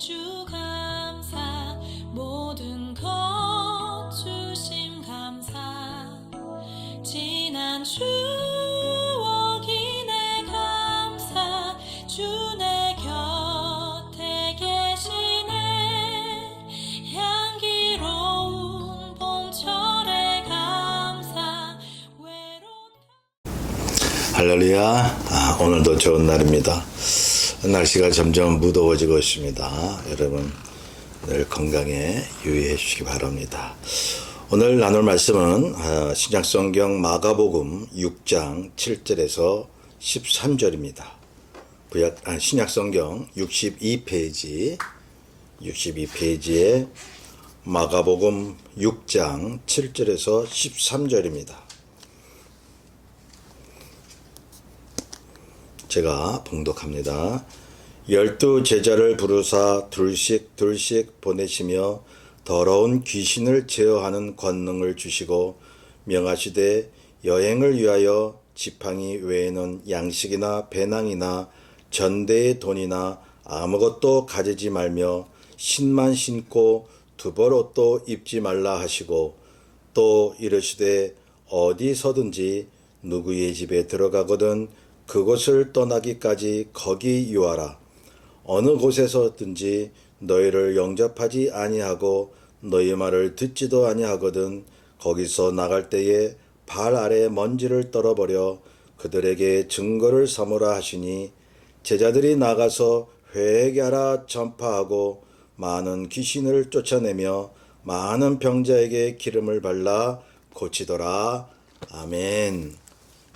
주 감사 모든 것 주심 감사 지난 추억이네 감사 주 내 곁에 계시네 향기로운 봄철의 감사 외로운 할렐루야. 오늘도 좋은 날입니다. 날씨가 점점 무더워지고 있습니다. 여러분 늘 건강에 유의해 주시기 바랍니다. 오늘 나눌 말씀은 신약성경 마가복음 6장 7절에서 13절입니다. 신약성경 62페이지에 마가복음 6장 7절에서 13절입니다. 제가 봉독합니다. 12 제자를 부르사 둘씩 보내시며 더러운 귀신을 제어하는 권능을 주시고 명하시되 여행을 위하여 지팡이 외에는 양식이나 배낭이나 전대의 돈이나 아무것도 가지지 말며 신만 신고 두벌 옷도 입지 말라 하시고 또 이르시되 어디서든지 누구의 집에 들어가거든 그곳을 떠나기까지 거기 유하라. 어느 곳에서든지 너희를 영접하지 아니하고 너희 말을 듣지도 아니하거든 거기서 나갈 때에 발 아래 먼지를 떨어버려 그들에게 증거를 삼으라 하시니 제자들이 나가서 회개하라 전파하고 많은 귀신을 쫓아내며 많은 병자에게 기름을 발라 고치더라. 아멘.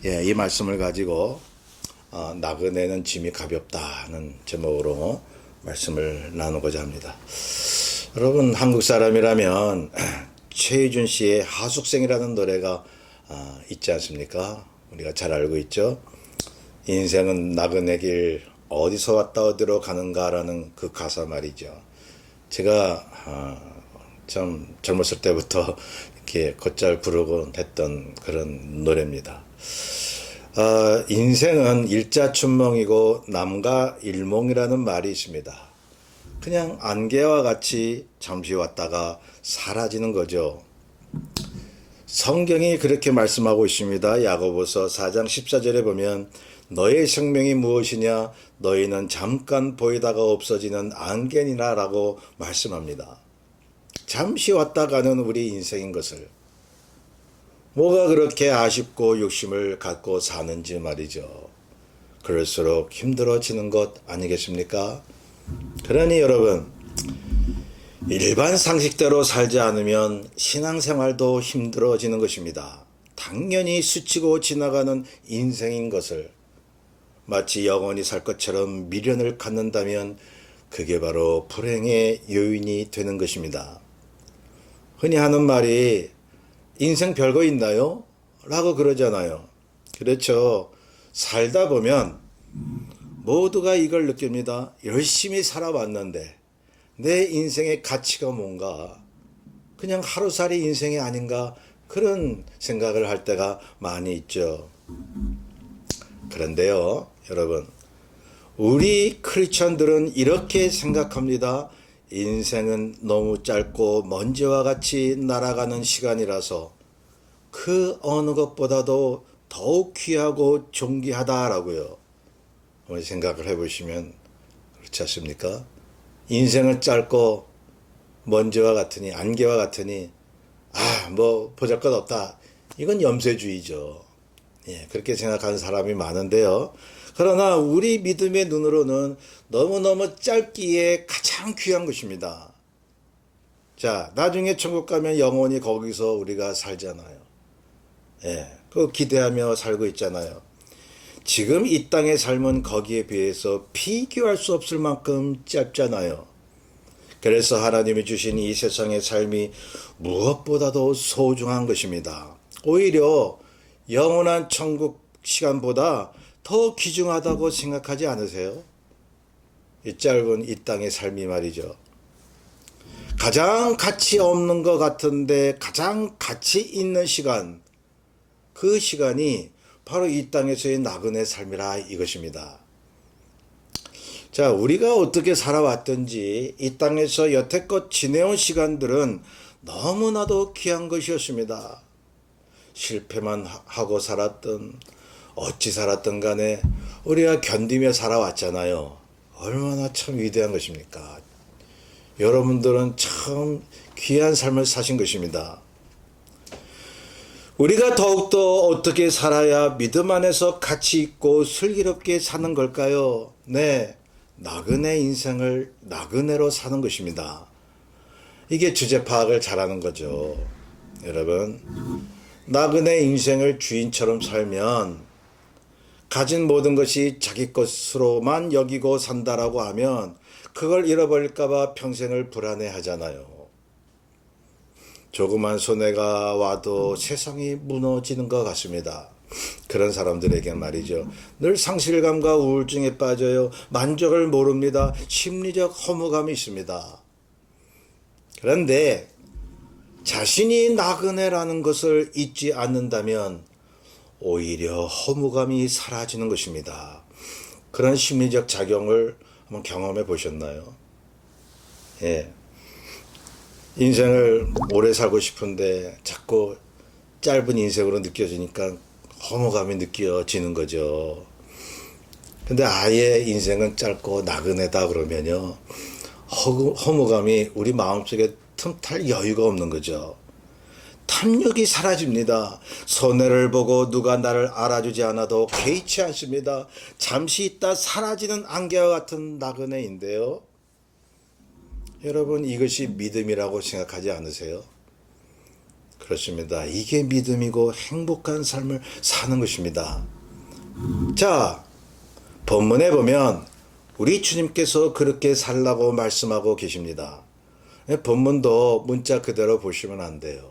이 말씀을 가지고 나그네는 짐이 가볍다는 제목으로 말씀을 나누고자 합니다. 여러분 한국 사람이라면 최희준 씨의 하숙생이라는 노래가 있지 않습니까? 우리가 잘 알고 있죠. 인생은 나그네 길 어디서 왔다 어디로 가는가라는 그 가사 말이죠. 제가 좀 젊었을 때부터 이렇게 곧잘 부르곤 했던 그런 노래입니다. 인생은 일자춘몽이고 남가 일몽이라는 말이 있습니다. 그냥 안개와 같이 잠시 왔다가 사라지는 거죠. 성경이 그렇게 말씀하고 있습니다. 야고보서 4장 14절에 보면 너의 생명이 무엇이냐 너희는 잠깐 보이다가 없어지는 안개니라 라고 말씀합니다. 잠시 왔다 가는 우리 인생인 것을 뭐가 그렇게 아쉽고 욕심을 갖고 사는지 말이죠. 그럴수록 힘들어지는 것 아니겠습니까? 그러니 여러분 일반 상식대로 살지 않으면 신앙생활도 힘들어지는 것입니다. 당연히 스치고 지나가는 인생인 것을 마치 영원히 살 것처럼 미련을 갖는다면 그게 바로 불행의 요인이 되는 것입니다. 흔히 하는 말이 인생 별거 있나요? 라고 그러잖아요. 그렇죠. 살다 보면 모두가 이걸 느낍니다. 열심히 살아왔는데 내 인생의 가치가 뭔가 그냥 하루살이 인생이 아닌가 그런 생각을 할 때가 많이 있죠. 그런데요 여러분 우리 크리스천들은 이렇게 생각합니다. 인생은 너무 짧고 먼지와 같이 날아가는 시간이라서 그 어느 것보다도 더욱 귀하고 존귀하다라고요. 생각을 해보시면 그렇지 않습니까? 인생은 짧고 먼지와 같으니 안개와 같으니 뭐 보잘것없다. 이건 염세주의죠. 그렇게 생각하는 사람이 많은데요. 그러나 우리 믿음의 눈으로는 너무너무 짧기에 가장 귀한 것입니다. 자, 나중에 천국 가면 영원히 거기서 우리가 살잖아요. 그거 기대하며 살고 있잖아요. 지금 이 땅의 삶은 거기에 비해서 비교할 수 없을 만큼 짧잖아요. 그래서 하나님이 주신 이 세상의 삶이 무엇보다도 소중한 것입니다. 오히려 영원한 천국 시간보다 더 귀중하다고 생각하지 않으세요? 이 짧은 이 땅의 삶이 말이죠. 가장 가치 없는 것 같은데 가장 가치 있는 시간, 그 시간이 바로 이 땅에서의 나그네 삶이라 이것입니다. 자, 우리가 어떻게 살아왔든지 이 땅에서 여태껏 지내온 시간들은 너무나도 귀한 것이었습니다. 실패만 하고 살았든 어찌 살았든 간에 우리가 견디며 살아왔잖아요. 얼마나 참 위대한 것입니까? 여러분들은 참 귀한 삶을 사신 것입니다. 우리가 더욱더 어떻게 살아야 믿음 안에서 가치 있고 슬기롭게 사는 걸까요? 네, 나그네 인생을 나그네로 사는 것입니다. 이게 주제 파악을 잘하는 거죠. 여러분, 나그네 인생을 주인처럼 살면 가진 모든 것이 자기 것으로만 여기고 산다라고 하면 그걸 잃어버릴까봐 평생을 불안해하잖아요. 조그만 손해가 와도 세상이 무너지는 것 같습니다. 그런 사람들에게 말이죠. 늘 상실감과 우울증에 빠져요. 만족을 모릅니다. 심리적 허무감이 있습니다. 그런데 자신이 나그네라는 것을 잊지 않는다면 오히려 허무감이 사라지는 것입니다. 그런 심리적 작용을 한번 경험해 보셨나요? 예. 인생을 오래 살고 싶은데 자꾸 짧은 인생으로 느껴지니까 허무감이 느껴지는 거죠. 근데 아예 인생은 짧고 나그네다 그러면요. 허무감이 우리 마음속에 틈탈 여유가 없는 거죠. 탐욕이 사라집니다. 손해를 보고 누가 나를 알아주지 않아도 개의치 않습니다. 잠시 있다 사라지는 안개와 같은 나그네인데요. 여러분, 이것이 믿음이라고 생각하지 않으세요? 그렇습니다. 이게 믿음이고 행복한 삶을 사는 것입니다. 자, 본문에 보면 우리 주님께서 그렇게 살라고 말씀하고 계십니다. 본문도 문자 그대로 보시면 안 돼요.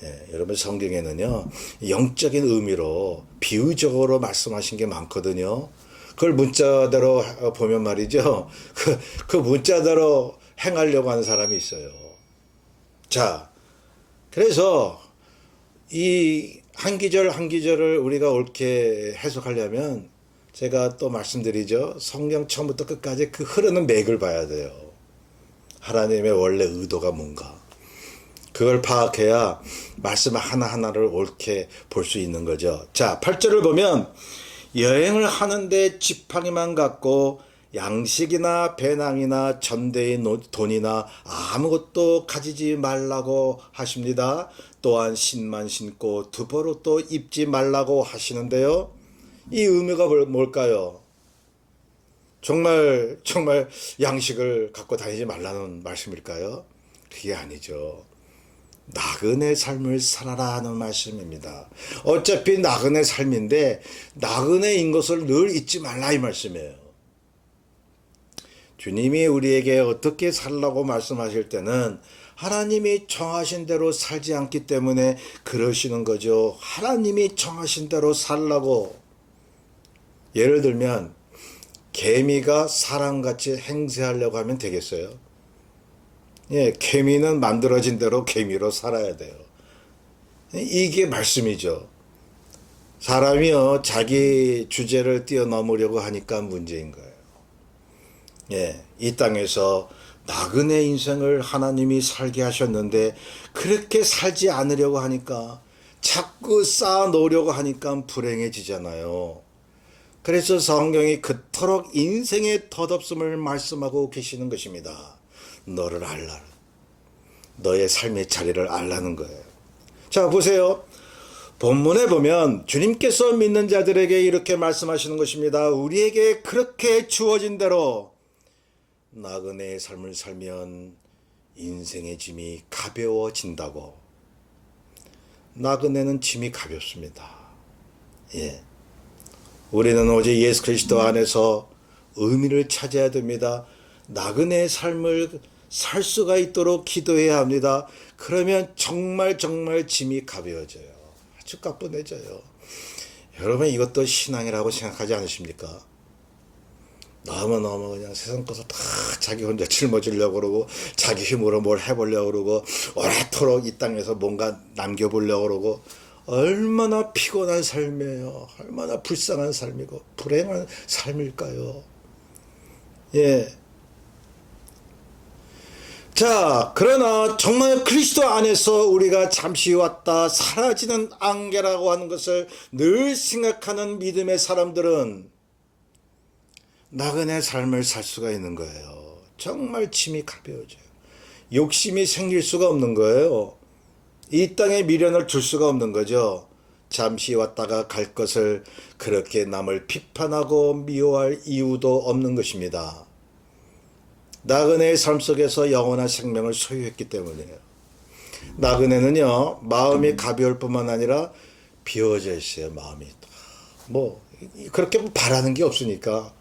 예, 여러분, 성경에는요, 영적인 의미로 비유적으로 말씀하신 게 많거든요. 그걸 문자대로 보면 말이죠. 그 문자대로 행하려고 하는 사람이 있어요. 자, 그래서 이 한 기절 한 기절을 우리가 옳게 해석하려면 제가 또 말씀드리죠. 성경 처음부터 끝까지 그 흐르는 맥을 봐야 돼요. 하나님의 원래 의도가 뭔가. 그걸 파악해야 말씀 하나하나를 옳게 볼 수 있는 거죠. 자, 8절을 보면 여행을 하는데 지팡이만 갖고 양식이나 배낭이나 전대의 돈이나 아무것도 가지지 말라고 하십니다. 또한 신만 신고 두벌옷도 입지 말라고 하시는데요. 이 의미가 뭘까요? 정말 양식을 갖고 다니지 말라는 말씀일까요? 그게 아니죠. 나그네 삶을 살아라 하는 말씀입니다. 어차피 나그네 삶인데 나그네인 것을 늘 잊지 말라 이 말씀이에요. 주님이 우리에게 어떻게 살라고 말씀하실 때는 하나님이 정하신 대로 살지 않기 때문에 그러시는 거죠. 하나님이 정하신 대로 살라고. 예를 들면 개미가 사람같이 행세하려고 하면 되겠어요? 예, 개미는 만들어진 대로 개미로 살아야 돼요. 이게 말씀이죠. 사람이요, 자기 주제를 뛰어넘으려고 하니까 문제인 거예요. 예, 이 땅에서 나그네 인생을 하나님이 살게 하셨는데 그렇게 살지 않으려고 하니까 자꾸 쌓아놓으려고 하니까 불행해지잖아요. 그래서 성경이 그토록 인생의 덧없음을 말씀하고 계시는 것입니다. 너를 알라. 너의 삶의 자리를 알라는 거예요. 자, 보세요. 본문에 보면 주님께서 믿는 자들에게 이렇게 말씀하시는 것입니다. 우리에게 그렇게 주어진 대로 나그네의 삶을 살면 인생의 짐이 가벼워진다고. 나그네는 짐이 가볍습니다. 예. 우리는 오직 예수 그리스도 안에서 의미를 찾아야 됩니다. 나그네의 삶을 살 수가 있도록 기도해야 합니다. 그러면 정말 짐이 가벼워져요. 아주 가뿐해져요. 여러분, 이것도 신앙이라고 생각하지 않으십니까? 너무너무 그냥 세상 것을 다 자기 혼자 짊어지려고 그러고 자기 힘으로 뭘 해보려고 그러고 오래도록 이 땅에서 뭔가 남겨보려고 그러고 얼마나 피곤한 삶이에요. 얼마나 불쌍한 삶이고 불행한 삶일까요? 예. 자, 그러나 정말 그리스도 안에서 우리가 잠시 왔다 사라지는 안개라고 하는 것을 늘 생각하는 믿음의 사람들은 나그네 삶을 살 수가 있는 거예요. 정말 짐이 가벼워져요. 욕심이 생길 수가 없는 거예요. 이 땅에 미련을 둘 수가 없는 거죠. 잠시 왔다가 갈 것을 그렇게 남을 비판하고 미워할 이유도 없는 것입니다. 나그네의 삶 속에서 영원한 생명을 소유했기 때문이에요. 나그네는요, 마음이 가벼울 뿐만 아니라 비워져 있어요, 마음이. 뭐, 그렇게 바라는 게 없으니까.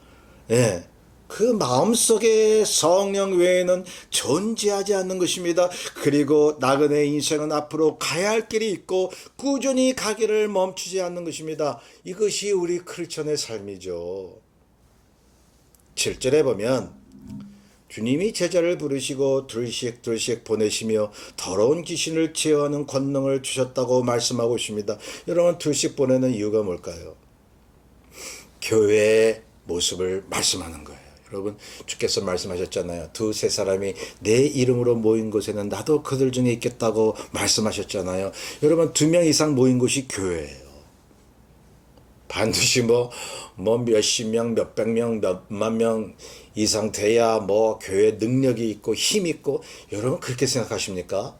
예. 그 마음 속에 성령 외에는 존재하지 않는 것입니다. 그리고 나그네의 인생은 앞으로 가야 할 길이 있고 꾸준히 가기를 멈추지 않는 것입니다. 이것이 우리 크리스천의 삶이죠. 7절에 보면 주님이 제자를 부르시고 둘씩 보내시며 더러운 귀신을 제어하는 권능을 주셨다고 말씀하고 있습니다. 여러분, 둘씩 보내는 이유가 뭘까요? 교회의 모습을 말씀하는 거예요. 여러분, 주께서 말씀하셨잖아요. 두세 사람이 내 이름으로 모인 곳에는 나도 그들 중에 있겠다고 말씀하셨잖아요. 여러분, 2명 이상 모인 곳이 교회예요. 반드시 몇십 명, 몇백 명, 몇만 명 이상 돼야 교회 능력이 있고 힘 있고, 여러분 그렇게 생각하십니까?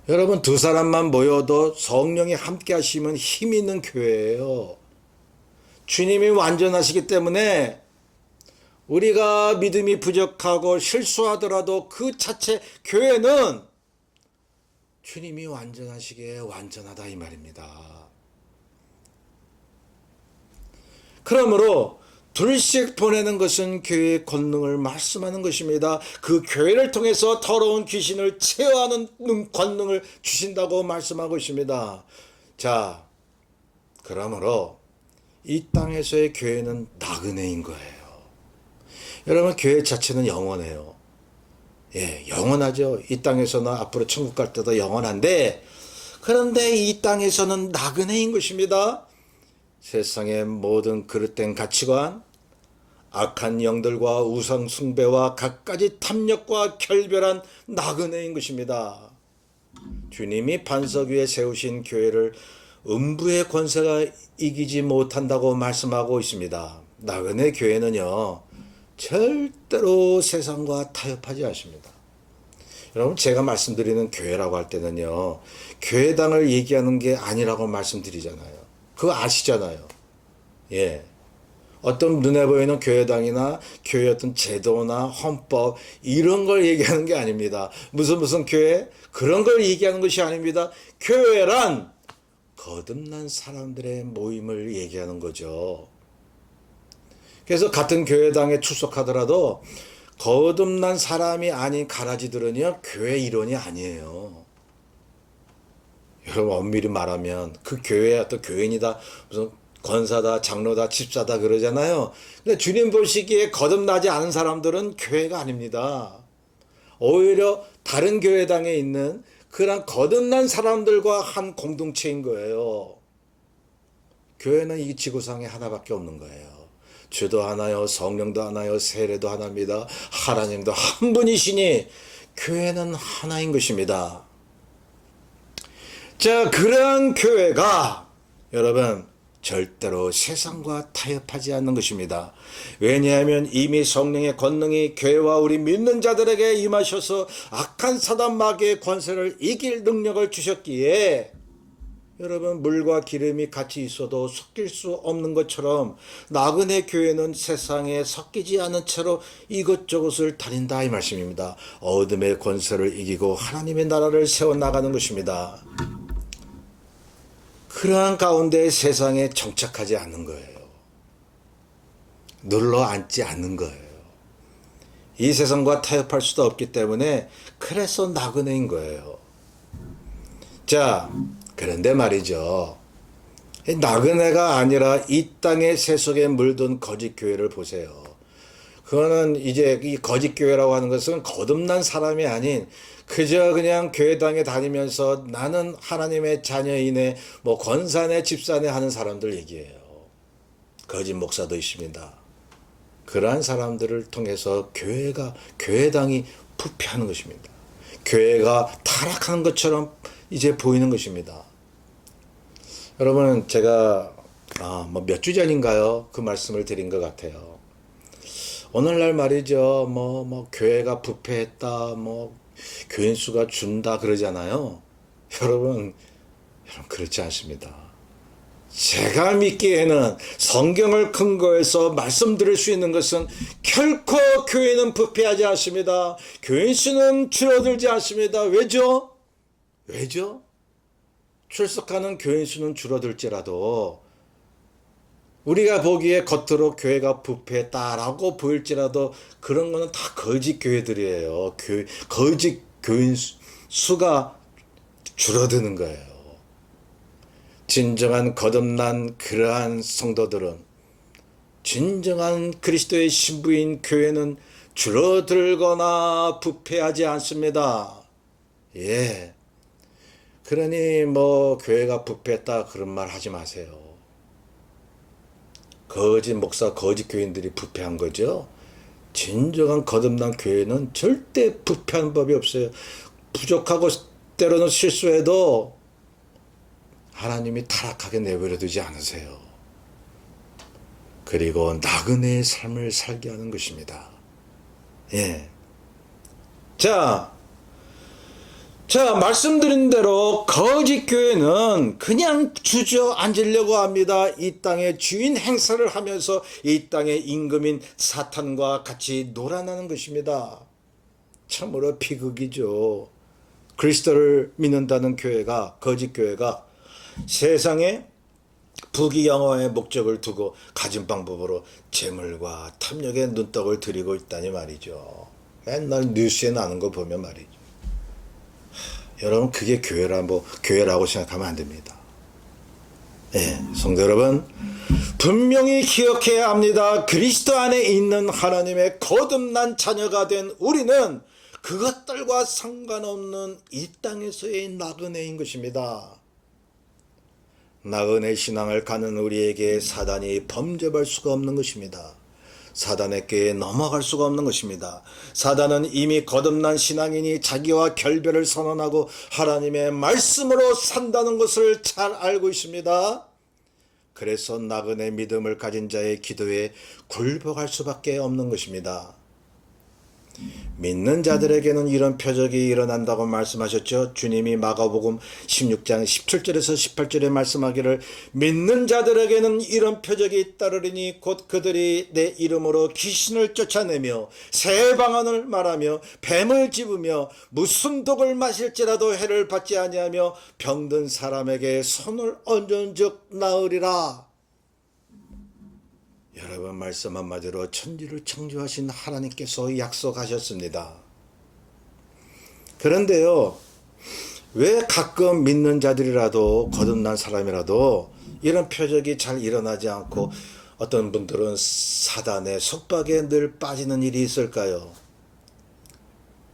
여러분, 2사람만 모여도 성령이 함께 하시면 힘 있는 교회예요. 주님이 완전하시기 때문에 우리가 믿음이 부족하고 실수하더라도 그 자체 교회는 주님이 완전하시기에 완전하다 이 말입니다. 그러므로 둘씩 보내는 것은 교회의 권능을 말씀하는 것입니다. 그 교회를 통해서 더러운 귀신을 제어하는 권능을 주신다고 말씀하고 있습니다. 자, 그러므로 이 땅에서의 교회는 나그네인 거예요. 여러분, 교회 자체는 영원해요. 예, 영원하죠. 이 땅에서는 앞으로 천국 갈 때도 영원한데, 그런데 이 땅에서는 나그네인 것입니다. 세상의 모든 그릇된 가치관, 악한 영들과 우상 숭배와 갖가지 탐욕과 결별한 나그네인 것입니다. 주님이 반석 위에 세우신 교회를 음부의 권세가 이기지 못한다고 말씀하고 있습니다. 나그네 교회는요, 절대로 세상과 타협하지 않습니다. 여러분, 제가 말씀드리는 교회라고 할 때는요, 교회당을 얘기하는 게 아니라고 말씀드리잖아요. 그거 아시잖아요. 예. 어떤 눈에 보이는 교회당이나 교회 어떤 제도나 헌법 이런 걸 얘기하는 게 아닙니다. 무슨 교회? 그런 걸 얘기하는 것이 아닙니다. 교회란 거듭난 사람들의 모임을 얘기하는 거죠. 그래서 같은 교회당에 출석하더라도 거듭난 사람이 아닌 가라지들은요, 교회 일원이 아니에요. 여러분, 엄밀히 말하면 그 교회의 어떤 교인이다, 무슨 권사다, 장로다, 집사다 그러잖아요. 근데 주님 보시기에 거듭나지 않은 사람들은 교회가 아닙니다. 오히려 다른 교회당에 있는 그런 거듭난 사람들과 한 공동체인 거예요. 교회는 이 지구상에 하나밖에 없는 거예요. 주도 하나요, 성령도 하나요, 세례도 하나입니다. 하나님도 한 분이시니 교회는 하나인 것입니다. 자, 그러한 교회가 여러분 절대로 세상과 타협하지 않는 것입니다. 왜냐하면 이미 성령의 권능이 교회와 우리 믿는 자들에게 임하셔서 악한 사단 마귀의 권세를 이길 능력을 주셨기에 여러분, 물과 기름이 같이 있어도 섞일 수 없는 것처럼 나그네 교회는 세상에 섞이지 않은 채로 이것저것을 다닌다 이 말씀입니다. 어둠의 권세를 이기고 하나님의 나라를 세워나가는 것입니다. 그러한 가운데 세상에 정착하지 않는 거예요. 눌러 앉지 않는 거예요. 이 세상과 타협할 수도 없기 때문에 그래서 나그네인 거예요. 자, 그런데 말이죠. 나그네가 아니라 이 땅의 세속에 물든 거짓 교회를 보세요. 그거는 이제 이 거짓 교회라고 하는 것은 거듭난 사람이 아닌 그저 그냥 교회당에 다니면서 나는 하나님의 자녀이네, 권사네, 집사네 하는 사람들 얘기예요. 거짓 목사도 있습니다. 그러한 사람들을 통해서 교회당이 부패하는 것입니다. 교회가 타락하는 것처럼 이제 보이는 것입니다. 여러분, 제가 몇 주 전인가요? 그 말씀을 드린 것 같아요. 오늘날 말이죠. 교회가 부패했다, 교인 수가 준다 그러잖아요. 여러분 그렇지 않습니다. 제가 믿기에는 성경을 근거해서 말씀드릴 수 있는 것은 결코 교회는 부패하지 않습니다. 교인 수는 줄어들지 않습니다. 왜죠? 출석하는 교인 수는 줄어들지라도 우리가 보기에 겉으로 교회가 부패했다라고 보일지라도 그런 거는 다 거짓 교회들이에요. 거짓 교인 수가 줄어드는 거예요. 진정한 거듭난 그러한 성도들은, 진정한 그리스도의 신부인 교회는 줄어들거나 부패하지 않습니다. 예. 그러니 교회가 부패했다 그런 말 하지 마세요. 거짓 목사, 거짓 교인들이 부패한 거죠. 진정한 거듭난 교회는 절대 부패한 법이 없어요. 부족하고 때로는 실수해도 하나님이 타락하게 내버려 두지 않으세요. 그리고 나그네의 삶을 살게 하는 것입니다. 예. 자, 말씀드린 대로 거짓 교회는 그냥 주저앉으려고 합니다. 이 땅의 주인 행사를 하면서 이 땅의 임금인 사탄과 같이 놀아나는 것입니다. 참으로 비극이죠. 그리스도를 믿는다는 교회가, 거짓 교회가 세상에 부귀영화의 목적을 두고 가진 방법으로 재물과 탐욕의 눈독을 들이고 있다니 말이죠. 맨날 뉴스에 나는 거 보면 말이죠. 여러분, 그게 교회라고 생각하면 안 됩니다. 예, 성도 여러분, 분명히 기억해야 합니다. 그리스도 안에 있는 하나님의 거듭난 자녀가 된 우리는 그것들과 상관없는 이 땅에서의 나그네인 것입니다. 나그네 신앙을 가는 우리에게 사단이 범접할 수가 없는 것입니다. 사단에게 넘어갈 수가 없는 것입니다. 사단은 이미 거듭난 신앙인이 자기와 결별을 선언하고 하나님의 말씀으로 산다는 것을 잘 알고 있습니다. 그래서 나그네 믿음을 가진 자의 기도에 굴복할 수밖에 없는 것입니다. 믿는 자들에게는 이런 표적이 일어난다고 말씀하셨죠. 주님이 마가복음 16장 17절에서 18절에 말씀하기를 믿는 자들에게는 이런 표적이 따르리니 곧 그들이 내 이름으로 귀신을 쫓아내며 새 방언을 말하며 뱀을 집으며 무슨 독을 마실지라도 해를 받지 아니하며 병든 사람에게 손을 얹은즉 나으리라. 여러분, 말씀 한마디로 천지를 창조하신 하나님께서 약속하셨습니다. 그런데요, 왜 가끔 믿는 자들이라도, 거듭난 사람이라도 이런 표적이 잘 일어나지 않고 어떤 분들은 사단의 속박에 늘 빠지는 일이 있을까요?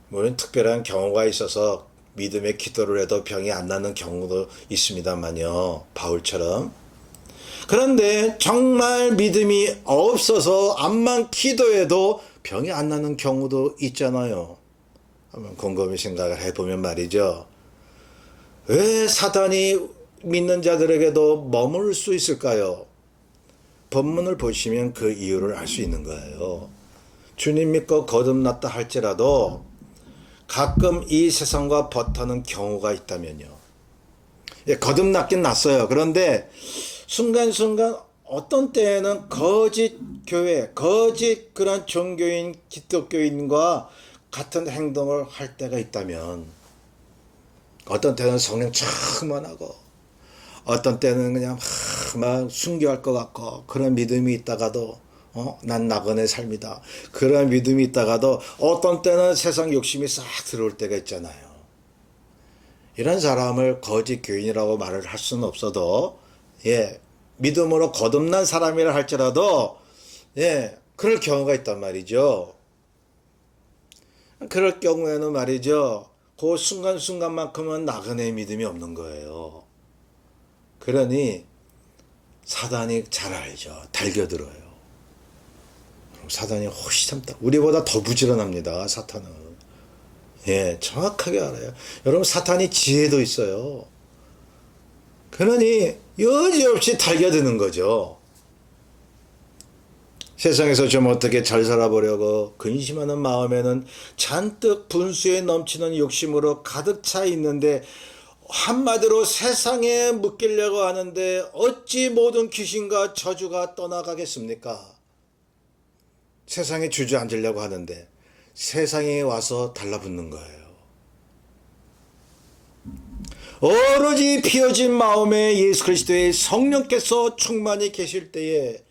물론 특별한 경우가 있어서 믿음의 기도를 해도 병이 안 나는 경우도 있습니다만요, 바울처럼. 그런데 정말 믿음이 없어서 암만 기도해도 병이 안 나는 경우도 있잖아요. 한번 곰곰이 생각을 해보면 말이죠. 왜 사단이 믿는 자들에게도 머무를 수 있을까요? 본문을 보시면 그 이유를 알 수 있는 거예요. 주님 믿고 거듭났다 할지라도 가끔 이 세상과 버타는 경우가 있다면요. 예, 거듭났긴 났어요. 그런데 순간순간 어떤 때에는 거짓 교회, 거짓 그런 종교인, 기독교인과 같은 행동을 할 때가 있다면, 어떤 때는 성령 충만하고 어떤 때는 그냥 막 순교할 것 같고 그런 믿음이 있다가도 난 나그네 삶이다, 그런 믿음이 있다가도 어떤 때는 세상 욕심이 싹 들어올 때가 있잖아요. 이런 사람을 거짓 교인이라고 말을 할 수는 없어도, 예, 믿음으로 거듭난 사람이라 할지라도, 예, 그럴 경우가 있단 말이죠. 그럴 경우에는 말이죠, 그 순간순간만큼은 나그네의 믿음이 없는 거예요. 그러니 사단이 잘 알죠. 달겨들어요. 사단이 훨씬 참다. 우리보다 더 부지런합니다. 사탄은. 예, 정확하게 알아요. 여러분, 사탄이 지혜도 있어요. 그러니 여지없이 달겨드는 거죠. 세상에서 좀 어떻게 잘 살아보려고 근심하는 마음에는 잔뜩 분수에 넘치는 욕심으로 가득 차 있는데, 한마디로 세상에 묶이려고 하는데 어찌 모든 귀신과 저주가 떠나가겠습니까? 세상에 주저앉으려고 하는데 세상에 와서 달라붙는 거예요. 오로지 피어진 마음에 예수 그리스도의 성령께서 충만히 계실 때에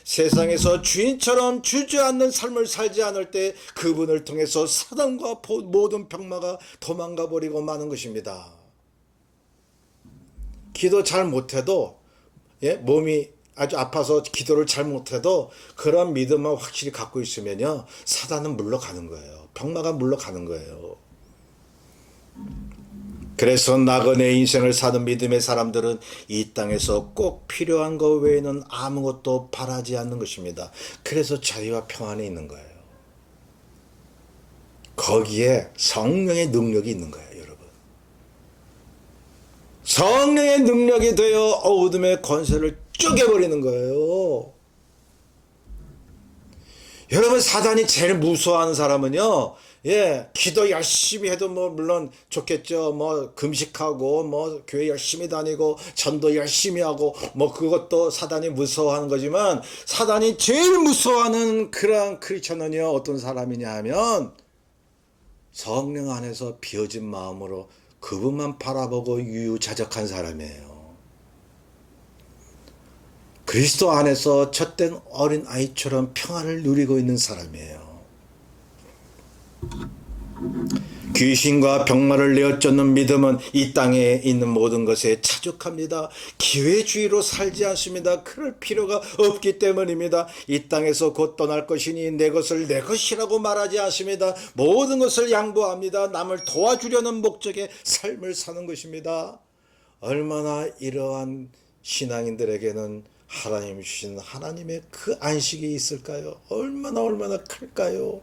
세상에서 주인처럼 주저앉는 삶을 살지 않을 때 그분을 통해서 사단과 모든 병마가 도망가 버리고 마는 것입니다. 기도 잘 못해도, 예, 몸이 아주 아파서 기도를 잘 못해도 그런 믿음만 확실히 갖고 있으면요, 사단은 물러가는 거예요. 병마가 물러가는 거예요. 그래서 나그네 인생을 사는 믿음의 사람들은 이 땅에서 꼭 필요한 것 외에는 아무것도 바라지 않는 것입니다. 그래서 자유와 평안에 있는 거예요. 거기에 성령의 능력이 있는 거예요, 여러분. 성령의 능력이 되어 어둠의 권세를 쪼개버리는 거예요. 여러분, 사단이 제일 무서워하는 사람은요, 예, 기도 열심히 해도 뭐 물론 좋겠죠. 뭐 금식하고 뭐 교회 열심히 다니고 전도 열심히 하고 뭐 그것도 사단이 무서워하는 거지만, 사단이 제일 무서워하는 그런 크리스천은요, 어떤 사람이냐 하면 성령 안에서 비어진 마음으로 그분만 바라보고 유유자적한 사람이에요. 그리스도 안에서 젖된 어린 아이처럼 평안을 누리고 있는 사람이에요. 귀신과 병마를 내어쫓는 믿음은 이 땅에 있는 모든 것에 차죽합니다. 기회주의로 살지 않습니다. 그럴 필요가 없기 때문입니다. 이 땅에서 곧 떠날 것이니 내 것을 내 것이라고 말하지 않습니다. 모든 것을 양보합니다. 남을 도와주려는 목적의 삶을 사는 것입니다. 얼마나 이러한 신앙인들에게는 하나님 주신 하나님의 그 안식이 있을까요? 얼마나 클까요?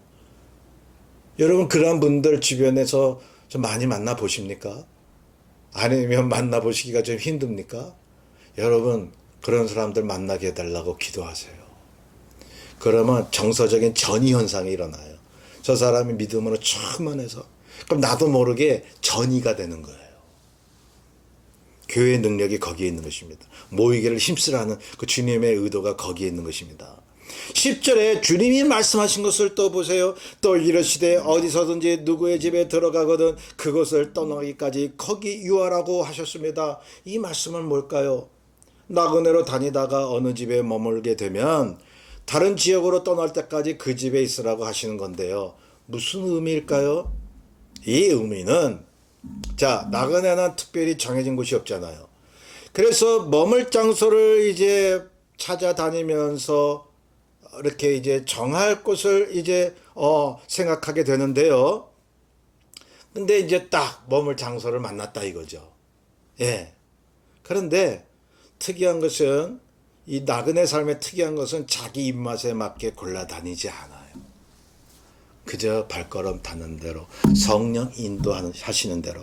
여러분, 그러한 분들 주변에서 좀 많이 만나 보십니까? 아니면 만나 보시기가 좀 힘듭니까? 여러분, 그런 사람들 만나게 해달라고 기도하세요. 그러면 정서적인 전이 현상이 일어나요. 저 사람이 믿음으로 충만해서, 그럼 나도 모르게 전이가 되는 거예요. 교회의 능력이 거기에 있는 것입니다. 모이기를 힘쓰라는 그 주님의 의도가 거기에 있는 것입니다. 10절에 주님이 말씀하신 것을 또 보세요. 또 이르시되 어디서든지 누구의 집에 들어가거든 그것을 떠나기까지 거기 유하라고 하셨습니다. 이 말씀은 뭘까요? 나그네로 다니다가 어느 집에 머물게 되면 다른 지역으로 떠날 때까지 그 집에 있으라고 하시는 건데요. 무슨 의미일까요? 이 의미는, 자, 나그네는 특별히 정해진 곳이 없잖아요. 그래서 머물 장소를 이제 찾아다니면서 이렇게 이제 정할 곳을 이제 생각하게 되는데요. 근데 이제 딱 머물 장소를 만났다 이거죠. 예. 그런데 특이한 것은, 이 나그네 삶의 특이한 것은 자기 입맛에 맞게 골라다니지 않아요. 그저 발걸음 닿는 대로 성령 인도하시는 대로,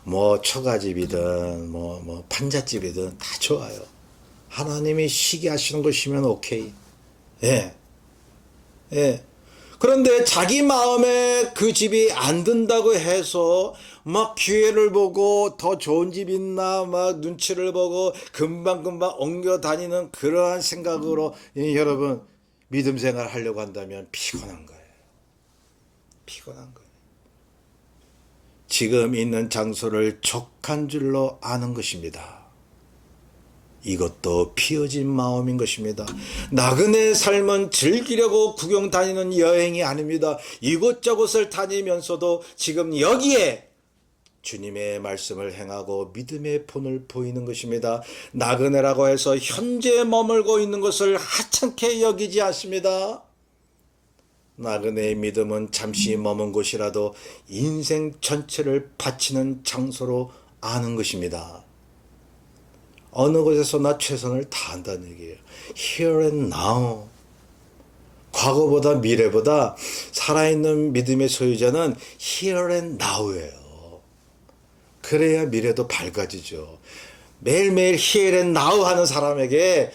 뭐 처가집이든 뭐 판잣집이든 다 좋아요. 하나님이 쉬게 하시는 것이면 오케이. 예. 예. 그런데 자기 마음에 그 집이 안 든다고 해서 막 기회를 보고 더 좋은 집 있나 막 눈치를 보고 금방금방 옮겨 다니는 그러한 생각으로 여러분 믿음 생활 하려고 한다면 피곤한 거예요. 피곤한 거예요. 지금 있는 장소를 족한 줄로 아는 것입니다. 이것도 피어진 마음인 것입니다. 나그네 삶은 즐기려고 구경 다니는 여행이 아닙니다. 이곳저곳을 다니면서도 지금 여기에 주님의 말씀을 행하고 믿음의 본을 보이는 것입니다. 나그네라고 해서 현재 머물고 있는 것을 하찮게 여기지 않습니다. 나그네의 믿음은 잠시 머문 곳이라도 인생 전체를 바치는 장소로 아는 것입니다. 어느 곳에서나 최선을 다한다는 얘기예요. Here and now. 과거보다 미래보다 살아있는 믿음의 소유자는 here and now예요. 그래야 미래도 밝아지죠. 매일매일 here and now 하는 사람에게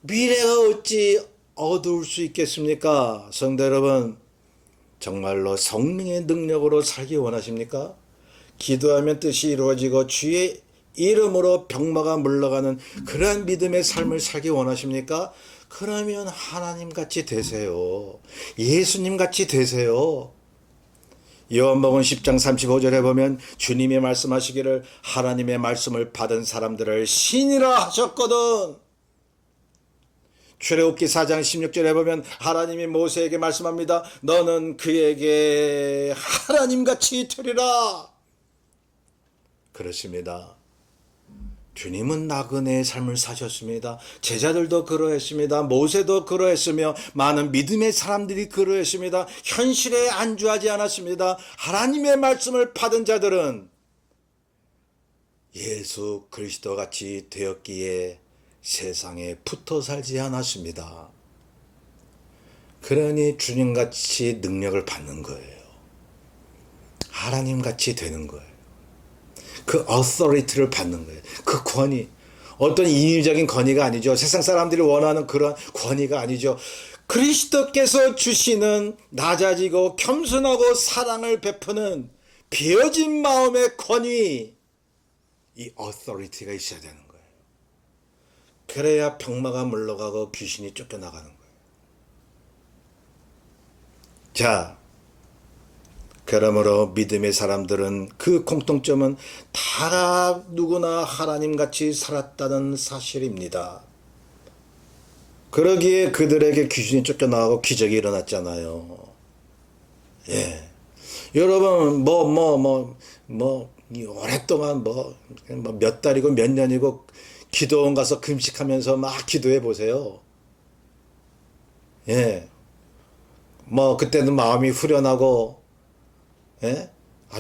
미래가 어찌 어두울 수 있겠습니까? 성도 여러분, 정말로 성령의 능력으로 살기 원하십니까? 기도하면 뜻이 이루어지고 주의 이름으로 병마가 물러가는 그러한 믿음의 삶을 살기 원하십니까? 그러면 하나님같이 되세요. 예수님같이 되세요. 요한복음 10장 35절에 보면 주님이 말씀하시기를 하나님의 말씀을 받은 사람들을 신이라 하셨거든. 출애굽기 4장 16절에 보면 하나님이 모세에게 말씀합니다. 너는 그에게 하나님같이 되리라. 그렇습니다. 주님은 나그네의 삶을 사셨습니다. 제자들도 그러했습니다. 모세도 그러했으며 많은 믿음의 사람들이 그러했습니다. 현실에 안주하지 않았습니다. 하나님의 말씀을 받은 자들은 예수 그리스도 같이 되었기에 세상에 붙어 살지 않았습니다. 그러니 주님같이 능력을 받는 거예요. 하나님같이 되는 거예요. 그 authority를 받는 거예요. 그 권위. 어떤 인위적인 권위가 아니죠. 세상 사람들이 원하는 그런 권위가 아니죠. 그리스도께서 주시는 낮아지고 겸손하고 사랑을 베푸는 비어진 마음의 권위. 이 authority가 있어야 되는 거예요. 그래야 병마가 물러가고 귀신이 쫓겨나가는 거예요. 자, 그러므로 믿음의 사람들은 그 공통점은 다 누구나 하나님같이 살았다는 사실입니다. 그러기에 그들에게 귀신이 쫓겨나가고 기적이 일어났잖아요. 예. 여러분, 오랫동안 몇 달이고 몇 년이고 기도원 가서 금식하면서 막 기도해 보세요. 예. 그때는 마음이 후련하고, 예?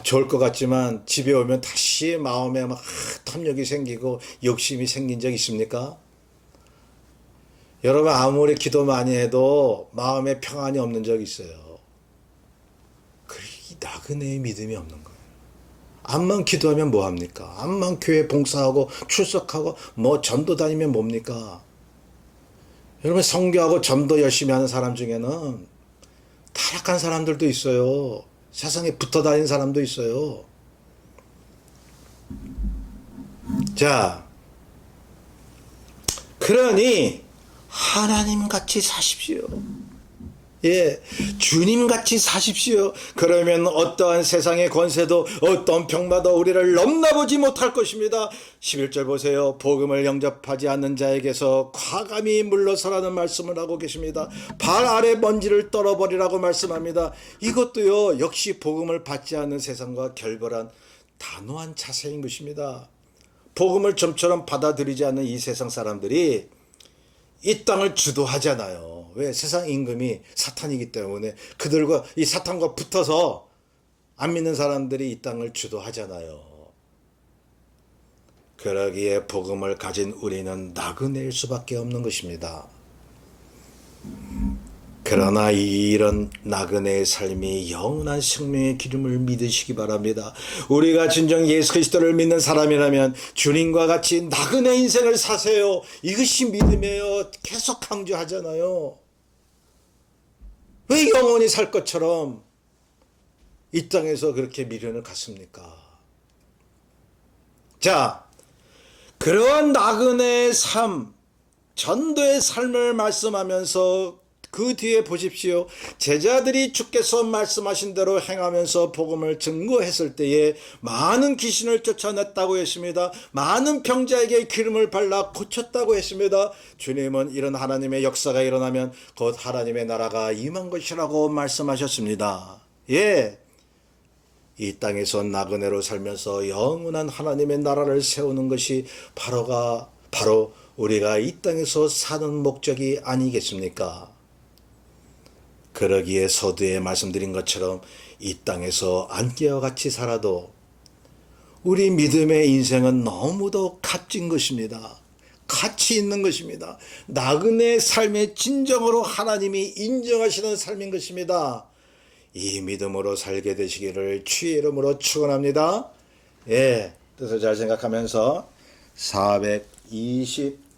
좋을 것 같지만 집에 오면 다시 마음에 막 탐욕이 생기고 욕심이 생긴 적 있습니까? 여러분 아무리 기도 많이 해도 마음에 평안이 없는 적 있어요. 이 나그네의 믿음이 없는 거예요. 암만 기도하면 뭐합니까? 암만 교회 봉사하고 출석하고 전도 다니면 뭡니까? 여러분 성교하고 전도 열심히 하는 사람 중에는 타락한 사람들도 있어요. 세상에 붙어 다니는 사람도 있어요. 자, 그러니 하나님같이 사십시오. 예, 주님같이 사십시오. 그러면 어떠한 세상의 권세도 어떤 병마도 우리를 넘나보지 못할 것입니다. 11절 보세요. 복음을 영접하지 않는 자에게서 과감히 물러서라는 말씀을 하고 계십니다. 발 아래 먼지를 떨어버리라고 말씀합니다. 이것도요 역시 복음을 받지 않는 세상과 결별한 단호한 자세인 것입니다. 복음을 좀처럼 받아들이지 않는 이 세상 사람들이 이 땅을 주도하잖아요. 왜? 세상 임금이 사탄이기 때문에 그들과 이 사탄과 붙어서 안 믿는 사람들이 이 땅을 주도하잖아요. 그러기에 복음을 가진 우리는 나그네일 수밖에 없는 것입니다. 그러나 이런 나그네의 삶이 영원한 생명의 기름을 믿으시기 바랍니다. 우리가 진정 예수 그리스도를 믿는 사람이라면 주님과 같이 나그네 인생을 사세요. 이것이 믿음이에요. 계속 강조하잖아요. 왜 영원히 살 것처럼 이 땅에서 그렇게 미련을 갖습니까? 자, 그러한 나그네의 삶, 전도의 삶을 말씀하면서 그 뒤에 보십시오. 제자들이 주께서 말씀하신 대로 행하면서 복음을 증거했을 때에 많은 귀신을 쫓아냈다고 했습니다. 많은 병자에게 기름을 발라 고쳤다고 했습니다. 주님은 이런 하나님의 역사가 일어나면 곧 하나님의 나라가 임한 것이라고 말씀하셨습니다. 예, 이 땅에서 나그네로 살면서 영원한 하나님의 나라를 세우는 것이 바로 우리가 이 땅에서 사는 목적이 아니겠습니까? 그러기에 서두에 말씀드린 것처럼 이 땅에서 안개와 같이 살아도 우리 믿음의 인생은 너무도 값진 것입니다. 가치 있는 것입니다. 나그네 삶의 진정으로 하나님이 인정하시는 삶인 것입니다. 이 믿음으로 살게 되시기를 주의 이름으로 축원합니다. 예, 뜻을 잘 생각하면서 420